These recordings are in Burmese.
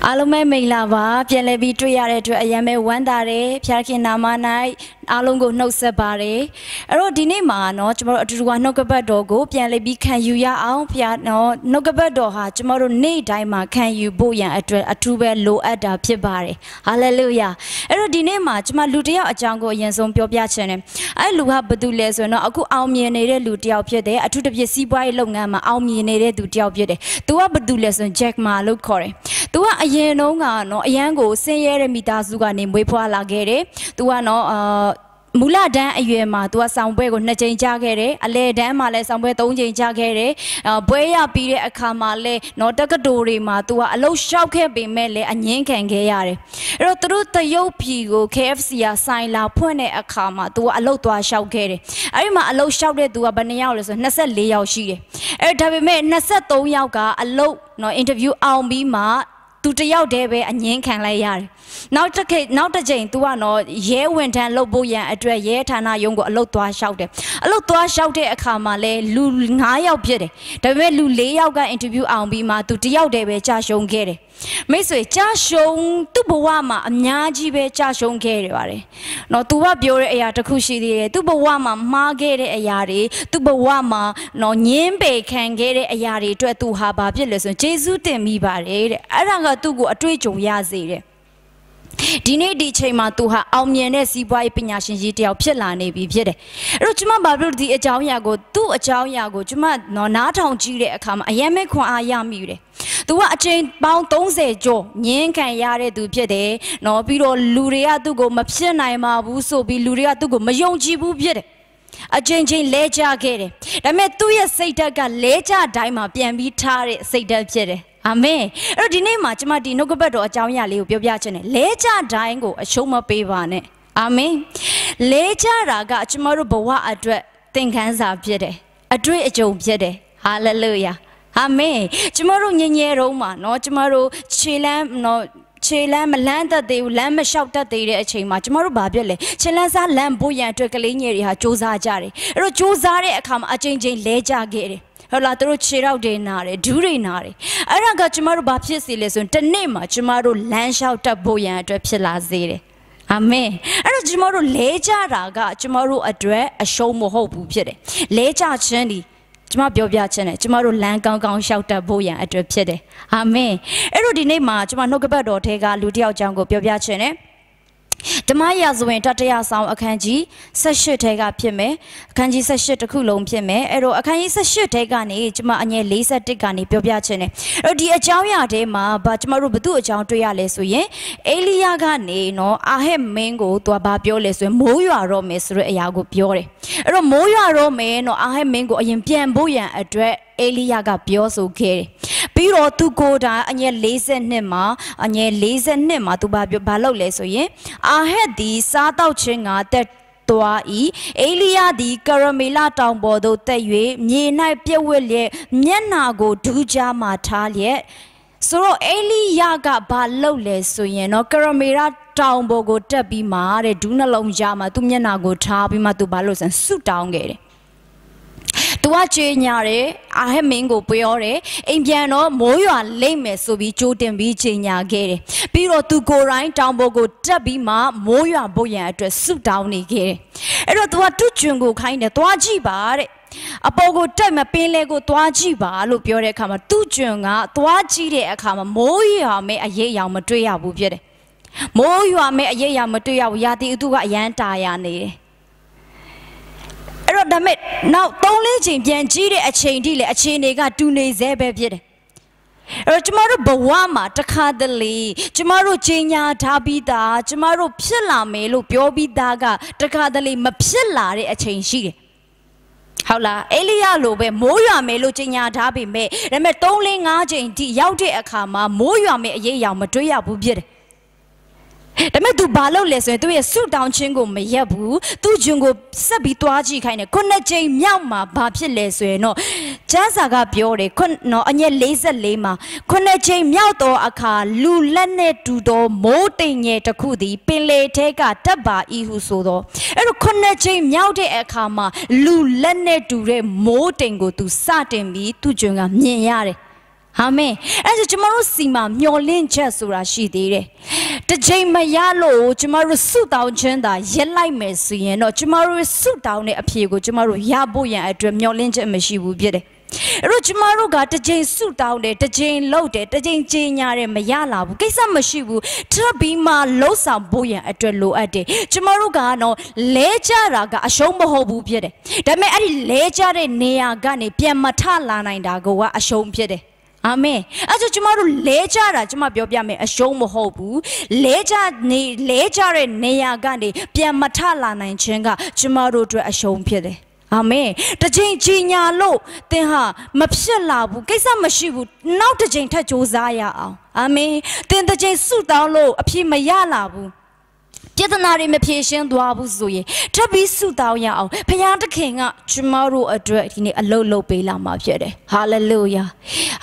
အားလုံးပဲမင်္ဂလာပါပြန်လည်ပြီးတွေ့ရတဲ့အတွက်အရင်ပဲဝမ်းသာတယ်ဖျားခင်နာမ၌အားလုံးကိုနှုတ်ဆက်ပါတယ်အဲ့တော့ဒီနေ့မှာเนาะကျွန်တော်တို့အတူတူကနှုတ်ကပတ်တော်ကိုပြန်လည်ပြီးခံယူရအောင်ဖျားเนาะနှုတ်ကပတ်တော်ဟာကျွန်တော်တို့နေ့တိုင်းမှာခံယူဖို့ရန်အတွက်အထူးပဲလိုအပ်တာဖြစ်ပါတယ်ဟာလေလုယာအဲ့တော့ဒီနေ့မှာကျွန်မလူတစ်ယောက်အကြောင်းကိုအရင်ဆုံးပြောပြချင်တယ်အဲ့လူကဘာတူလဲဆိုတော့အခုအောင်မြင်နေတဲ့လူတစ်ယောက်ဖြစ်တယ်အထူးသဖြင့်စီးပွားရေးလုပ်ငန်းမှာအောင်မြင်နေတဲ့သူတစ်ယောက်ဖြစ်တယ်သူကဘာတူလဲဆိုရင် Jack Ma လို့ခေါ်တယ်သူကအရင်တုန်းကနော်အရန်ကိုဆင်းရဲတဲ့မိသားစုကနေမွေးဖွားလာခဲ့တယ်သူကနော်မူလတန်းအရွယ်မှာသူကဆောင်ပွဲကို2ကြိမ်ကြားခဲ့တယ်အလဲတန်းမှာလည်းဆောင်ပွဲ3ကြိမ်ကြားခဲ့တယ်ဘွဲရပြီးတဲ့အခါမှာလည်းနော်တက္ကသိုလ်တွေမှာသူကအလုပ်လျှောက်ခဲ့ပေမဲ့လည်းအငင်းခံခဲ့ရတယ်အဲ့တော့သူတို့တရုတ်ပြည်ကို KFC ကဆိုင်လာဖွင့်တဲ့အခါမှာသူကအလုပ်သွားလျှောက်ခဲ့တယ်အဲ့ဒီမှာအလုပ်လျှောက်တဲ့သူကဘယ်နှယောက်လဲဆို24ယောက်ရှိတယ်အဲ့ဒါပေမဲ့23ယောက်ကအလုပ်နော်အင်တာဗျူးအောင်ပြီးမှသူတယောက်တည်းပဲအငင်းခံလိုက်ရတယ်နောက်တစ်ချိန် तू ကနော်ရဲဝန်ထမ်းလုပ်ဖို့ရန်အတွက်ရဲဌာနရုံးကိုအလုပ်သွားလျှောက်တယ်အလုပ်သွားလျှောက်တဲ့အခါမှာလဲလူ9ယောက်ဖြစ်တယ်ဒါပေမဲ့လူ4ယောက်ကအင်တာဗျူးအောင်ပြီးမှ तू တယောက်တည်းပဲကြာရှုံးခဲ့တယ်မိတ်ဆွေကြာရှုံးသူ့ဘဝမှာအများကြီးပဲကြာရှုံးခဲ့တယ်ပါတယ်နော် तू ကပြောတဲ့အရာတစ်ခုရှိသေးတယ်သူ့ဘဝမှာမှားခဲ့တဲ့အရာတွေသူ့ဘဝမှာနော်ညင်းပေခံခဲ့တဲ့အရာတွေအတွက် तू ဟာဘာဖြစ်လဲဆိုရင်ဂျေဇုတင်မိပါတယ်တဲ့အဲ့ဒါကသူ့ကိုအတွေ့အကြုံရစေတယ်ဒီနေ့ဒီချိန်မှာသူဟာအောင်မြင်တဲ့စီးပွားရေးပညာရှင်ကြီးတယောက်ဖြစ်လာနေပြီဖြစ်တယ်အဲ့တော့ကျွန်မဘာလို့ဒီအကြောင်းအရာကိုသူ့အကြောင်းအရာကိုကျွန်မနော်နားထောင်ကြည့်တဲ့အခါမှာအယံမဲ့ခွန်အားရမိတယ်သူကအချိန်ပေါင်း30ကျော်ညင်းခံရတဲ့သူဖြစ်တယ်နော်ပြီးတော့လူတွေကသူ့ကိုမဖြစ်နိုင်ပါဘူးဆိုပြီးလူတွေကသူ့ကိုမယုံကြည်ဘူးဖြစ်တယ်အချိန်ချင်းလဲကြခဲ့တယ်ဒါပေမဲ့သူ့ရဲ့စိတ်ဓာတ်ကလဲကြတိုင်းမှာပြန်ပြီးထားတဲ့စိတ်ဓာတ်ဖြစ်တယ်အာမင်အဲ့တော့ဒီနေ့မှာကျွန်မဒီနှုတ်ကပတ်တော်အကြောင်းအရာလေးကိုပြောပြချင်တယ်လဲကြတိုင်းကိုအရှုံးမပေးပါနဲ့အာမင်လဲကြတာကကျွန်တော်တို့ဘဝအတွက်သင်ခန်းစာဖြစ်တယ်အတွေ့အကြုံဖြစ်တယ်ဟာလေလုယာအာမင်ကျွန်တော်တို့ငငယ်တုန်းမှာเนาะကျွန်တော်တို့ခြေလမ်းเนาะခြေလမ်းမလန်းတတ်သေးဘူးလမ်းမလျှောက်တတ်သေးတဲ့အချိန်မှာကျမတို့ဘာဖြစ်လဲခြေလမ်းစားလမ်းဖို့ရန်အတွက်ကလေးငယ်တွေဟာစူးစမ်းကြတယ်အဲ့တော့စူးစမ်းတဲ့အခါမှာအချိန်ချင်းလဲကြခဲ့တယ်ဟုတ်လားတို့ခြေထောက်တွေနာတယ်ဒူးတွေနာတယ်အဲ့ဒါကကျမတို့ဘာဖြစ်စီလဲဆိုရင်တစ်နေ့မှာကျမတို့လမ်းလျှောက်တတ်ဖို့ရန်အတွက်ဖြစ်လာစေတယ်အာမင်အဲ့တော့ကျမတို့လဲကြတာကကျမတို့အတွက်အရှုံးမဟုတ်ဘူးဖြစ်တယ်လဲကြခြင်းဒီကျမပြောပြချင်တယ်ကျမတို့လမ်းကောင်းကောင်းလျှောက်တတ်ဖို့ရန်အတွက်ဖြစ်တယ်အာမင်အဲ့တော့ဒီနေ့မှာကျမနှုတ်ကပတ်တော်ထဲကလူတစ်ယောက်အကြောင်းကိုပြောပြချင်တယ်ဓမ္မရာဇဝင်တတိယဆောင်အခန်းကြီး18ထဲကဖြစ်မယ်အခန်းကြီး18တစ်ခုလုံးဖြစ်မယ်အဲ့တော့အခန်းကြီး18ထဲကနေကျမအငယ်41ကနေပြောပြချင်တယ်အဲ့တော့ဒီအကြောင်းအရာထဲမှာကျမတို့ဘု து အကြောင်းတွေ့ရလဲဆိုရင်အေလိယကနေနော်အာဟက်မင်းကိုသူကဘာပြောလဲဆိုရင်မိုးရွာတော့မယ်ဆိုတဲ့အရာကိုပြောတယ်အဲ့တော့မိုးရွာတော့မယ်နော်အာဟက်မင်းကိုအရင်ပြန်ဖို့ရန်အတွက်အေလိယကပြောဆိုခဲ့တယ်ပြီးတော့သူကိုယ်တိုင်အငယ်42မှာသူဘာလုပ်လဲဆိုရင်အာဟက်ဒီစားတောက်ခြင်းကတက်သွားဤအေလိယသည်ကရမေလတောင်ပေါ်သို့တက်၍မြေ၌ပြက်ဝက်လျက်မျက်နာကိုဒူးကြားမှထားလျက်ဆိုတော့အေလိယကဘာလုပ်လဲဆိုရင်နော်ကရမေလတောင်ပေါ်ကိုတက်ပြီးမှတဲ့ဒူးနှလုံးကြားမှာသူမျက်နာကိုထားပြီးမှသူဘာလို့ဆိုဆုတောင်းခဲ့တယ်သူကကြေညာတယ်အာဟက်မင်းကိုပြောတယ်အိမ်ပြန်တော့မိုးရွာလိမ့်မယ်ဆိုပြီးကြိုးတင်ပြီးကြေညာခဲ့တယ်ပြီးတော့သူကိုယ်တိုင်တောင်ပေါ်ကိုတက်ပြီးမှမိုးရွာဖို့ရန်အတွက်ဆုတောင်းနေခဲ့တယ်အဲ့တော့သူကသူ့ကျွန်းကိုခိုင်းတယ်သွားကြည့်ပါတဲ့အပေါ်ကိုတက်မပင်လေကိုသွားကြည့်ပါလို့ပြောတဲ့အခါမှာသူ့ကျွန်းကသွားကြည့်တဲ့အခါမှာမိုးရွာမဲ့အရေးအယောင်မတွေ့ရဘူးဖြစ်တယ်မိုးရွာမဲ့အရေးအယောင်မတွေ့ရဘူးရာသီဥတုကအရန်တာယာနေတယ်အဲ့တော့ဒါမဲ့နောက်3-4ချိန်ပြန်ကြည့်တဲ့အချိန်ထိလေအချိန်တွေကတူနေစေပဲဖြစ်တယ်အဲ့တော့ကျမတို့ဘဝမှာတခါတလေကျမတို့ချိန်ညာထားပြီးသားကျမတို့ဖြစ်လာမယ်လို့ပြောပြီးသားကတခါတလေမဖြစ်လာတဲ့အချိန်ရှိတယ်ဟုတ်လားအေလိယလိုပဲမိုးရွာမယ်လို့ချိန်ညာထားပေမဲ့ဒါပေမဲ့3-5ချိန်ထိရောက်တဲ့အခါမှာမိုးရွာမယ်အရေးအယောင်မတွေ့ရဘူးဖြစ်တယ်ဒါပေမဲ့ तू ဘာလုပ်လဲဆိုရင်သူရဲ့ဆုတောင်းခြင်းကိုမရက်ဘူးသူ့ဂျွန်းကိုဆက်ပြီးတွားကြည့်ခိုင်းတယ်9ကြိမ်မြောက်မှာဘာဖြစ်လဲဆိုရင်တော့ကျမ်းစာကပြောတယ်နော်အငယ်44မှာ9ကြိမ်မြောက်သောအခါလူလက်နဲ့တူသောမိုးတိမ်ငယ်တစ်ခုသည်ပင်လေထဲကတက်ပါ၏ဟုဆိုတော့အဲ့တော့9ကြိမ်မြောက်တဲ့အခါမှာလူလက်နဲ့တူတဲ့မိုးတိမ်ကို तू စတင်ပြီးသူ့ဂျွန်းကမြင်ရတယ် Amen. As a tomorrow sima, Yolin Chesura she did. The Jama Yalo, tomorrow suit down gender, Yelai Messi, no tomorrow suit down a piego, tomorrow Yaboya at Yolin Jemashi would be it. Tomorrow got the Jane suit down there, the Jane loaded, the Jane Yare Mayala, Kesa Mashibu, Trabima, Losa Boya at the low a day. Tomorrow gano, Leja Raga, a shombo hobu piede. The me Leja Nea Gani, Piamatala Naindagoa, a shom piede. Amen. As a tomorrow Leja, Jama Biame, a shombo hobu, Leja Nea Gani, Piamatala Nainchenga, tomorrow to a shom piede. Amen. The Jane Jinya low, then ha, Mapshalabu, Kesa Mashibu, now the Jane touch Ozaya. Amen. Then the Jane suit down low, appear Mayalabu. Yetanari me patient duabu zui. Trabi suit down yao. Payanta king up tomorrow a dread in a low bela mafia. Hallelujah.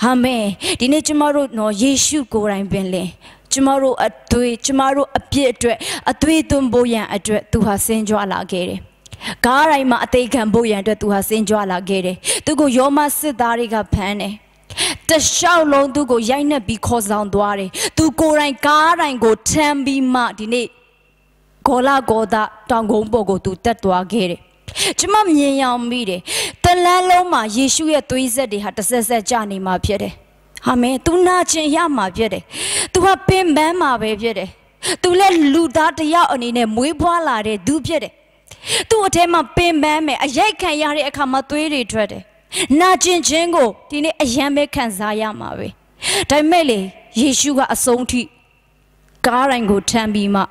Amen. Dine tomorrow no Yeshu go and benle. Tomorrow a tui, tomorrow a piet dread, a tui tumboyan a dread to her Saint Joala gate. Garai ma take and boyan to her Saint Joala gate. To go Yoma Sidariga pane. The shout long to go Yaina because on Dwari. To go and car and go Tambi Martine. Gola Goda, Tangombogo to Tatua gate. Chimam Yam Mide. The Laloma Yeshua Twiza had to say Johnny ma piede. Hame, to Nachin Yama piede. To have pin Bama piede. To let Luda ya on in a Muibuala do piede. To attempt a pin bame, a yakan yari a kamatui dread. Najin Jingo, Tine a yame kanzaya mawe. Timele, Yeshua a sonti. Garango tambima.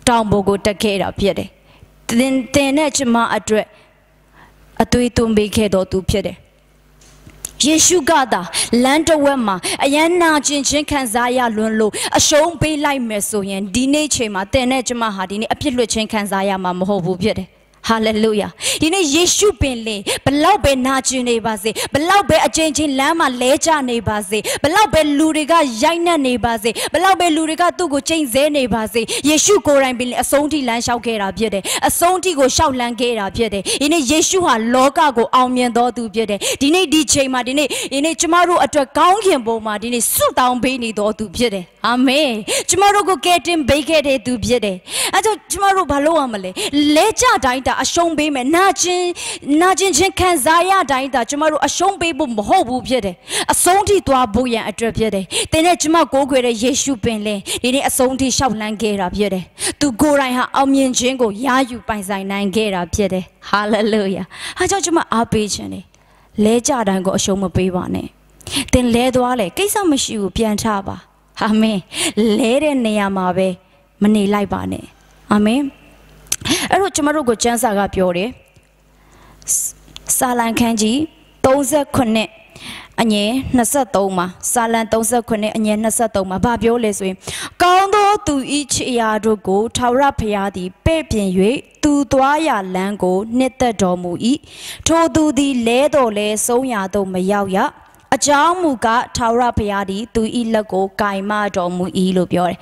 Tambogo takeda piede. Then tenechma a dread. A tuitumbe kedo to piede. Yeshu gada, Lanta Wema, a yana Jin kanzaya lunlo, a show be like mesoyan, Dine chema, tenechma hadini, a piluchin kanzaya mamoho piede. Hallelujah. Dine Yeshu benle, below be nachi nebaze, below be a changing lama leja nebaze, below be luriga yaina nebaze, below be luriga to go change ze nebaze, Yeshu go and be a sonti land shall get up yede, a sonti go shout land get up yede, in a Yeshua loga go almian do to yede, Dine DJ Madine, in a tomorrow at a county boma, Dine suit down beni do to yede. Amen. Tomorrow go get him bake it to yede. And tomorrow balo amale, leja daita. A shong baby, Najin Kanzaya died, tomorrow a shong baby mohobu piede, a sonti to a boya at repiede. Then a Jima go get a Yeshu penle, in a sonti shoutland get up piede. To go right her Almian Jingo, ya you by Zaina get up piede. Hallelujah. I judge my abijane. Leja dan go show my baby. Then led wale, Kesa Mashu Piantaba. Amen. Led in Neamabe, Mani Laibane. Amen. Ero tomorrow go chance aga piore. Salan kanji, toza kone, anye, nasa toma, salan toza kone, anye, nasa toma, babio leswe. Gaundo to each yard go, taura payadi, pepin yue, to dwaya lango, netta domu e, to do the ledo le, so yado mayaya, a jamuga, taura payadi, to ilago, kaima domu e lubiore.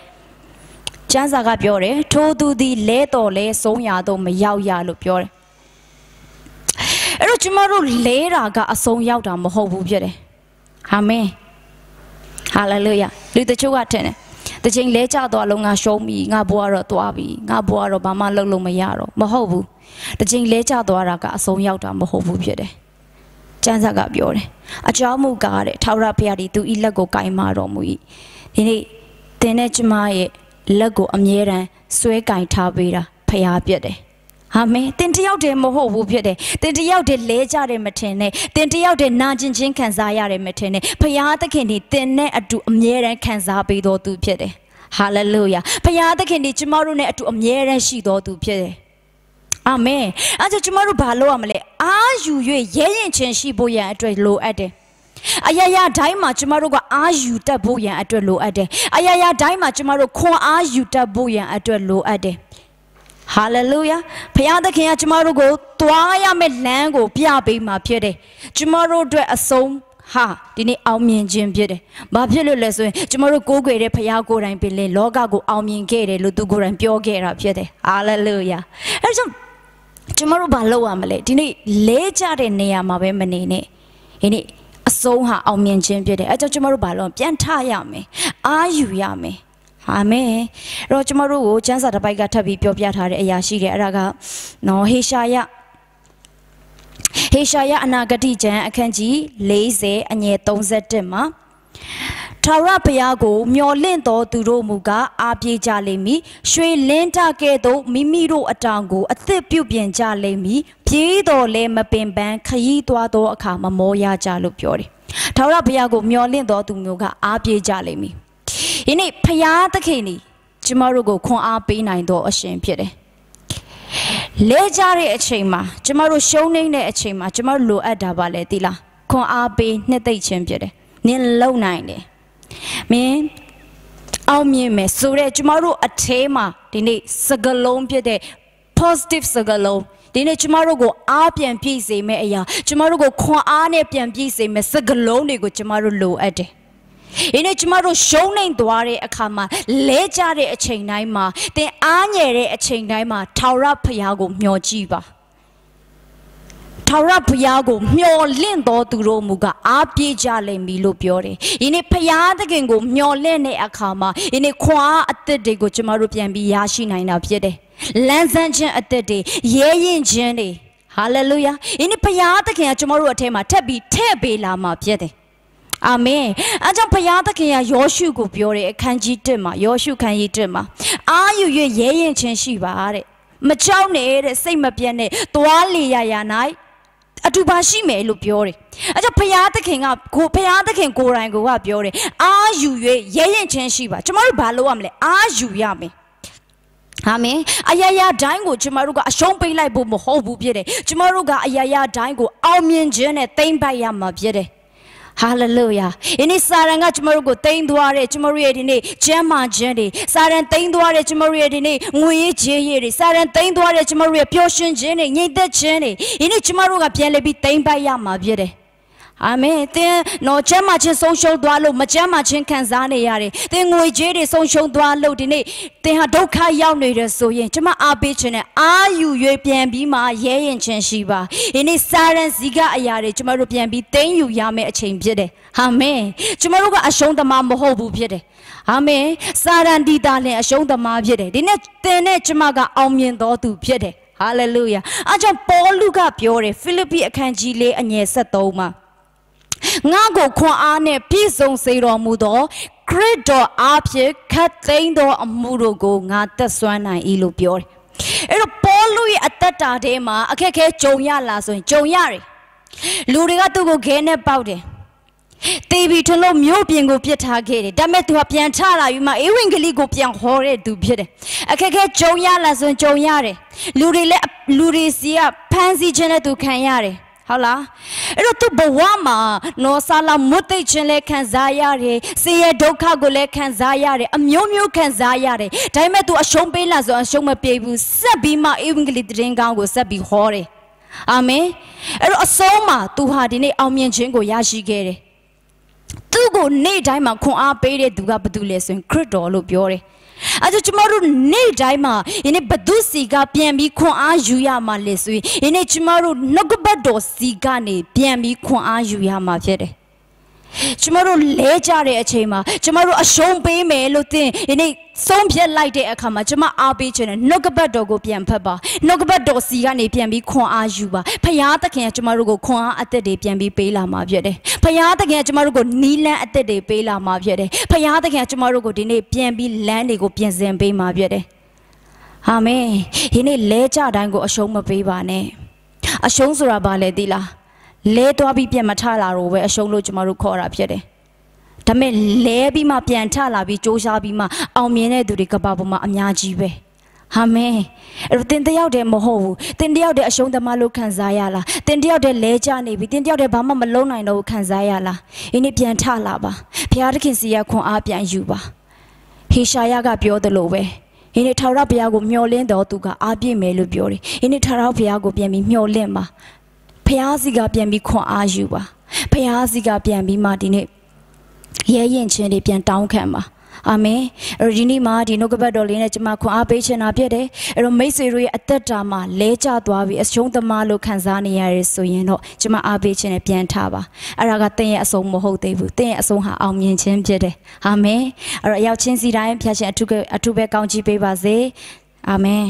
Chanzaga piore, to do the leto le sonyado mayaya lupiore. Ero tomorrow later got a song out on Mohobu Jere. Amen. Hallelujah. Do the chuatene. The chain lecha do alonga show me, Nabuara to Abi, Nabuara Bama Lolo Mayaro, Mohobu. The chain lecha do araga a song out on Mohobu Jere. Chanzaga piore. A jamu gare, Taura Piari to Ilago Kaimaro Mui. In it, Tenechmae. Lago Amyera, Swekai Tabira, Payapiade. Amen. Then the out de Moho Wupiade, then the out de Leja de Matene, then the out de Najin Kanzaya de Matene, Payata Kendi, then ne at to Amyera Kanzabi do to Piede. Hallelujah. Payata Kendi tomorrow net to Amyera she do to Piede. Amen. As a tomorrow balo amale, as you ye chen she boya at a low ade. Ayaya daima tomorrow go aju taboya at a low ade. Ayaya daima tomorrow ko aju taboya at a low ade. Hallelujah. Payada kaya tomorrow go twaya me lango pia be ma piede. Tomorrow do a song ha dini almin jim piede. Bapielo lesson tomorrow go great payago and pele loga go almin gate ludugo and pure gate piede. Hallelujah. Tomorrow balo amale dini leja de nea ma be menene. Ini အဆုံးဟာအောင်မြင်ခြင်းဖြစ်တယ်အဲကြောင့်ကျမတို့ဘာလို့ပြန်ထရမယ်အာယူရမယ်အာမင်အဲ့တော့ကျမတို့ကိုကျမ်းစာတစ်ပိုက်ကထပ်ပြီးပြောပြထားတဲ့အရာရှိတယ်အဲ့ဒါကနော်ဟေရှာယအနာဂတိကျမ်းအခန်းကြီး40အငယ်31မှာထာဝရဘုရားကိုမျှော်လင့်တော်သူတို့မူကားအားပြေးကြလိမ့်မည်ရွှေလင်းတကဲ့သို့မိမိတို့အတောင်ကိုအသစ်ပြုပြင်ကြလိမ့်မည်ပြေးတော်လဲမပင်ပန်းခရီးသွားသောအခါမမောရကြလို့ပြောတယ်ထာဝရဘုရားကိုမျှော်လင့်တော်သူမျိုးကအားပြေးကြလိမ့်မည်ဒီနေ့ဘုရားသခင်นี่ကျမတို့ကိုခွန်အားပေးနိုင်တော်အရှင်ဖြစ်တယ်လဲကြတဲ့အချိန်မှာကျမတို့ရှုံးနေတဲ့အချိန်မှာကျမတို့လိုအပ်တာပါလေသိလားခွန်အားပေးနှစ်သိမ့်ခြင်းဖြစ်တယ်နင်လုံနိုင်တယ်မင်းအောင်မြင်မယ်ဆိုတဲ့ကျမတို့အထဲမှာဒီနေ့စကားလုံးဖြစ်တဲ့ positive စကားလုံးဒီနေ့ကျမတို့ကိုအားပြန်ပြည့်စေမယ့်အရာကျမတို့ကိုခွန်အားနဲ့ပြန်ပြည့်စေမယ့်စကားလုံးတွေကိုကျမတို့လိုအပ်တယ်ဒီနေ့ကျမတို့ရှုံးနေသွားတဲ့အခါမှာလဲကြတဲ့အချိန်တိုင်းမှာသင်အားငယ်တဲ့အချိန်တိုင်းမှာထာဝရဘုရားကိုမျှော်ကြည့်ပါထာဝရဘုရားကိုမျှော်လင့်တော်သူတို့မူကအားပြေးကြလိမ့်မည်လို့ပြောတယ်ဒီနေ့ဘုရားသခင်ကိုမျှော်လင့်တဲ့အခါမှာဒီနေ့ခွန်အားအသစ်တွေကိုကျမတို့ပြန်ပြီးရရှိနိုင်တာဖြစ်တယ်လမ်းစမ်းခြင်းအသစ်တွေရဲရင်ခြင်းတွေဟာလေလုယာဒီနေ့ဘုရားသခင်ကကျမတို့အထဲမှာထပ်ပြီးထည့်ပေးလာမှာဖြစ်တယ်အာမင်အကြောင်းဘုရားသခင်ကယောရှုကိုပြောတယ်အခန်းကြီး1မှာယောရှုခန်းကြီး1မှာအာယူ၍ရဲရင်ခြင်းရှိပါတဲ့မကြောက်နဲ့တဲ့စိတ်မပြတ်နဲ့သွားလေရရ၌အတူပါရှိမယ်လို့ပြောတယ်အဲကြောင့်ဘုရားသခင်ကိုယ်တိုင်ကိုပြောတယ်အာယူ၍ရဲရင်ခြင်းရှိပါကျမတို့ဘာလုပ်ရမလဲအာယူရမယ်အာမင်အရာရာတိုင်းကိုကျမတို့ကအရှုံးပေးလိုက်ဖို့မဟုတ်ဘူးဖြစ်တယ်ကျမတို့ကအရာရာတိုင်းကိုအောင်မြင်ခြင်းနဲ့သိမ့်ပိုက်ရမှာဖြစ်တယ်ဟာလေလုယာဒီနေ့စာရန်ကကျမတို့ကိုသိမ်းသွားတဲ့ကျမတို့ရဲ့ဒီနေ့ကျမ်းမာခြင်းတွေစာရန်သိမ်းသွားတဲ့ကျမတို့ရဲ့ဒီနေ့ငွေရေးကြေးရေးတွေစာရန်သိမ်းသွားတဲ့ကျမတို့ရဲ့ပျော်ရွှင်ခြင်းတွေငြိမ်သက်ခြင်းတွေဒီနေ့ကျမတို့ကပြန်လည်ပြီးသိမ်းပိုက်ရမှာဖြစ်တယ်အာမင်သင်နော်ကျမ်းမာခြင်းဆုံးရှုံးသွားလို့မကျမ်းမာခြင်းခံစားနေရတယ်သင်ငွေကြေးတွေဆုံးရှုံးသွားလို့ဒီနေ့သင်ဟာဒုက္ခရောက်နေတယ်ဆိုရင်ကျမအားပေးခြင်းနဲ့အာယူ၍ပြန်ပြီးမှရဲရင်ခြင်းရှိပါဒီနေ့စာရန်စီကအရာတွေကျမတို့ပြန်ပြီးသိမ်းယူရမယ့်အချိန်ဖြစ်တယ်အာမင်ကျမတို့ကအရှုံးသမားမဟုတ်ဘူးဖြစ်တယ်အာမင်စာရန်ဒီတာလည်းအရှုံးသမားဖြစ်တယ်ဒီနေ့သင်နဲ့ကျမကအောင်မြင်တော်သူဖြစ်တယ်ဟာလေလုယာအကြောင်းပေါလုကပြောတယ်ဖိလိပ္ပိအခန်းကြီး4အငယ်73မှာငါကိုခွန်အားနဲ့ပြည့်စုံစေတော်မူသောခရစ်တော်အားဖြင့်ခတ်သိမ်းသောအမှုတို့ကိုငါသက်စွမ်းနိုင်၏လို့ပြောတယ်အဲ့တော့ပေါလုရဲ့အသက်တာထဲမှာအခက်ခဲကြုံရလားဆိုရင်ကြုံရတယ်လူတွေကသူ့ကိုခဲနဲ့ပေါက်တယ်တေဘီထလို့မြို့ပြင်ကိုပြစ်ထားခဲ့တယ်ဒါပေမဲ့သူကပြန်ချလာပြီးမှဧဝံဂေလိကိုပြန်ဟောတဲ့သူဖြစ်တယ်အခက်ခဲကြုံရလားဆိုရင်ကြုံရတယ်လူတွေစီကဖမ်းဆီးခြင်းနဲ့သူခံရတယ်ဟုတ်လားအဲ့တော့သူဘဝမှာနော်ဆာလာမွတ်သိခြင်းလည်းခံစားရတယ်ဆင်းရဲဒုက္ခကိုလည်းခံစားရတယ်အမျိုးမျိုးခံစားရတယ်ဒါပေမဲ့သူအရှုံးပေးလာဆိုအရှုံးမပေးဘူးဆက်ပြီးမှဧဝံဂေလိသတင်းကောင်းကိုဆက်ပြီးဟောတယ်အာမင်အဲ့တော့အဆုံးမှာသူဟာဒီနေ့အောင်မြင်ခြင်းကိုရရှိခဲ့တယ်သူ့ကိုနေ့တိုင်းမှာခွန်အားပေးတဲ့သူကဘာတူလဲဆိုရင်ခရစ်တော်လို့ပြောတယ်အဲ့တော့ကျမတို့နေ့တိုင်းမှာဒီနေ့ဘသူစီကပြန်ပြီးခွန်အားယူရမှာလဲဆိုရင်ဒီနေ့ကျမတို့နှုတ်ကပတ်တော်စီကနေပြန်ပြီးခွန်အားယူရမှာဖြစ်တယ်ကျမတို့လဲကြတဲ့အချိန်မှာကျမတို့အရှုံးပေးမယ်လို့သင်ဒီနေ့ဆုံးဖြတ်လိုက်တဲ့အခါမှာကျမအားပေးခြင်းနဲ့နှုတ်ကပတ်တော်ကိုပြန်ဖတ်ပါနှုတ်ကပတ်တော်စီကနေပြန်ပြီးခွန်အားယူပါဖခင်သခင်ကကျမတို့ကိုခွန်အားအသက်တွေပြန်ပြီးပေးလာမှာဖြစ်တယ်ဖခင်သခင်ကကျမတို့ကိုနီးလန်းအသက်တွေပေးလာမှာဖြစ်တယ်ဖခင်သခင်ကကျမတို့ကိုဒီနေ့ပြန်ပြီးလမ်းတွေကိုပြင်ဆင်ပေးမှာဖြစ်တယ်အာမင်ဒီနေ့လဲကြတိုင်းကိုအရှုံးမပေးပါနဲ့အရှုံးဆိုတာဘာလဲသိလားလဲသွားပြီးပြန်မထလာတော့ပဲအရှုံးလို့ကျမတို့ခေါ်တာဖြစ်တယ်ဒါပေမဲ့လဲပြီးမှပြန်ထလာပြီးစ조사ပြီးမှအောင်မြင်တဲ့သူတွေကဘာပေါ်မှာအများကြီးပဲအာမင်အဲ့တော့သင်တယောက်တည်းမဟုတ်ဘူးသင်တယောက်တည်းအရှုံးသမားလို့ခံစားရလားသင်တယောက်တည်းလဲကျနေပြီသင်တယောက်တည်းဘာမှမလုပ်နိုင်တော့ဘူးခံစားရလားဒီနေ့ပြန်ထလာပါဘုရားသခင်စီကခွန်အားပြန်ယူပါဟေရှာယကပြောသလိုပဲဒီနေ့ထာဝရဘုရားကိုမျှော်လင့်တော်သူကအားပြည့်မယ်လို့ပြောတယ်ဒီနေ့ထာဝရဘုရားကိုပြန်ပြီးမျှော်လင့်ပါဖျားစီကပြန်ပြီးခွန်အားယူပါဖျားစီကပြန်ပြီးမှဒီနေ့ရဲရင်ချင်းတွေပြန်တောင်းခံပါ အာမင်အဲ့တော့ဒီနေ့မှာဒီနှုတ်ကပတ်တော်လေးနဲ့ကျွန်မခွန်အားပေးချင်တာဖြစ်တယ်အဲ့တော့မိတ်ဆွေတို့ရဲ့အသက်တာမှာလဲကျသွားပြီးအရှုံးသမားလို့ခံစားနေရရဲဆိုရင်တော့ကျွန်မအားပေးချင်တယ်ပြန်ထပါအဲ့ဒါကသင်ရဲ့အဆုံးမဟုတ်သေးဘူးသင်ရဲ့အဆုံးဟာအောင်မြင်ခြင်းဖြစ်တယ်အာမင်အဲ့တော့အရောက်ချင်းစီတိုင်းဖျားရှင်အထုပဲကောင်းချီးပေးပါစေအာမင်